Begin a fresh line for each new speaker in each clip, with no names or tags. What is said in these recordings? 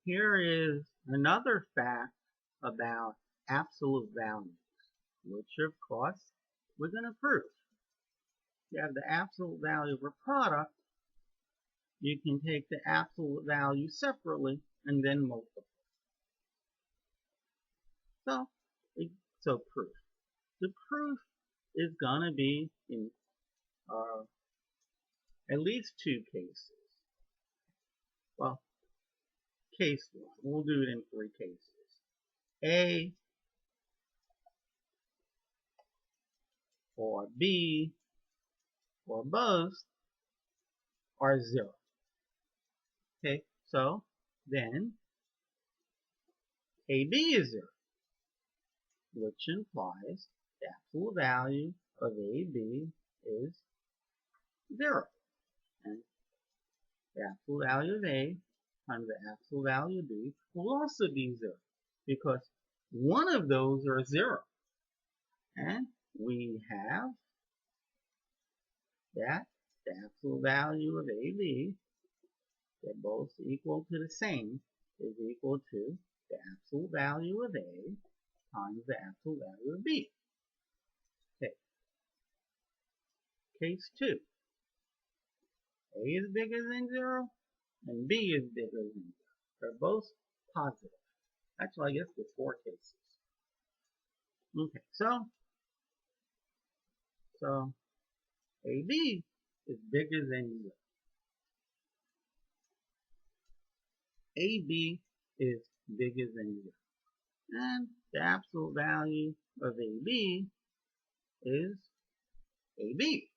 here is another fact about absolute values, which of course we're going to prove. You have the absolute value of a product, you can take the absolute value separately and then multiply. So proof. The proof is going to be in at least two cases. Well, case one. We'll do it in three cases. A or B or both are 0. Okay, so then AB is 0, which implies the absolute value of AB is 0. And the absolute value of A times the absolute value of B will also be 0, because one of those are 0. And we have that the absolute value of AB, they're both equal to the same, is equal to the absolute value of A times the absolute value of B. Okay. Case 2. A is bigger than 0 and B is bigger than 0. They're both positive. Actually, I guess there's 4 cases. Okay, so AB is bigger than 0. AB is bigger than 0. And the absolute value of AB is AB.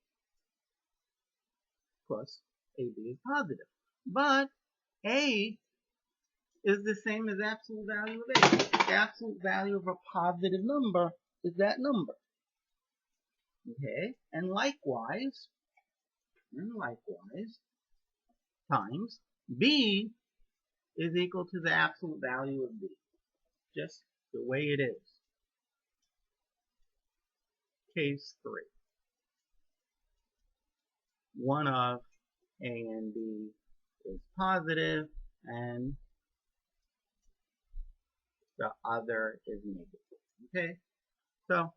Of course, AB is positive. But A is the same as absolute value of A. The absolute value of a positive number is that number. Okay, and likewise, times B is equal to the absolute value of B. Just the way it is. Case 3. One of A and B is positive and the other is negative. Okay, so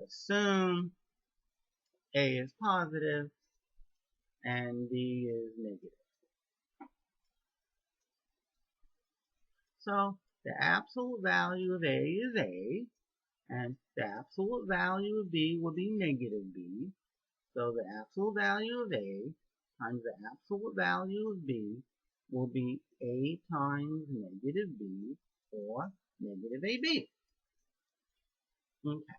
assume A is positive and B is negative. So the absolute value of A is A, and the absolute value of B will be negative B. So the absolute value of A times the absolute value of B will be A times negative B, or negative AB. Okay.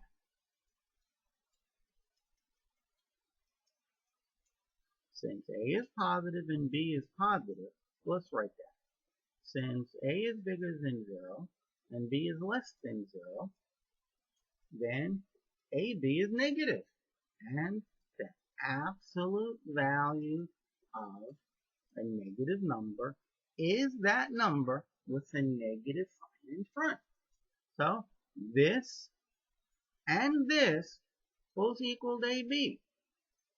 Since A is positive and B is positive, let's write that. Since A is bigger than 0 and B is less than 0, then AB is negative. And the absolute value of a negative number is that number with a negative sign in front. So this and this both equal to AB.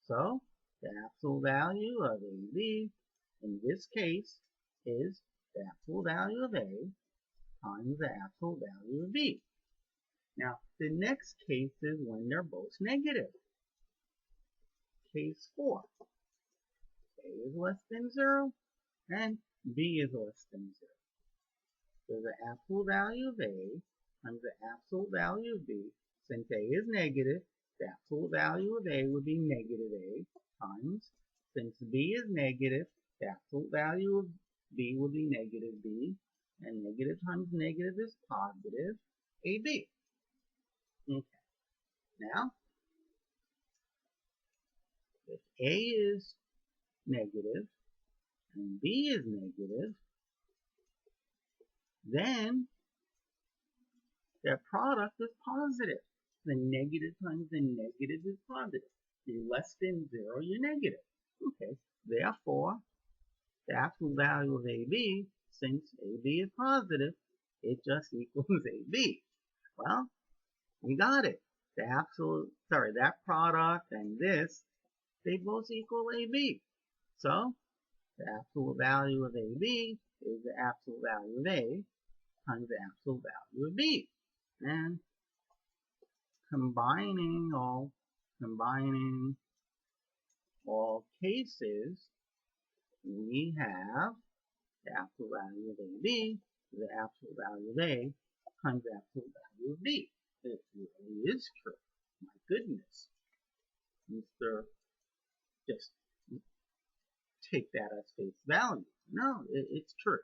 So the absolute value of AB in this case is the absolute value of A times the absolute value of B. Now the next case is when they're both negative. Case 4. A is less than 0 and B is less than 0. So the absolute value of A times the absolute value of B, since A is negative, the absolute value of A would be negative A times, since B is negative, the absolute value of B will be negative B, and negative times negative is positive AB. Okay. Now, if A is negative and B is negative, then their product is positive. The negative times the negative is positive. You're less than 0, you're negative. Okay, therefore, the absolute value of AB, since AB is positive, it just equals AB. Well, we got it. That product and this, they both equal AB. So, The absolute value of AB is the absolute value of A times the absolute value of B. And combining all cases, we have the absolute value of AB to the absolute value of A times the absolute value of B. It really is true. My goodness. Mr. Just take that as face value. No, it's true.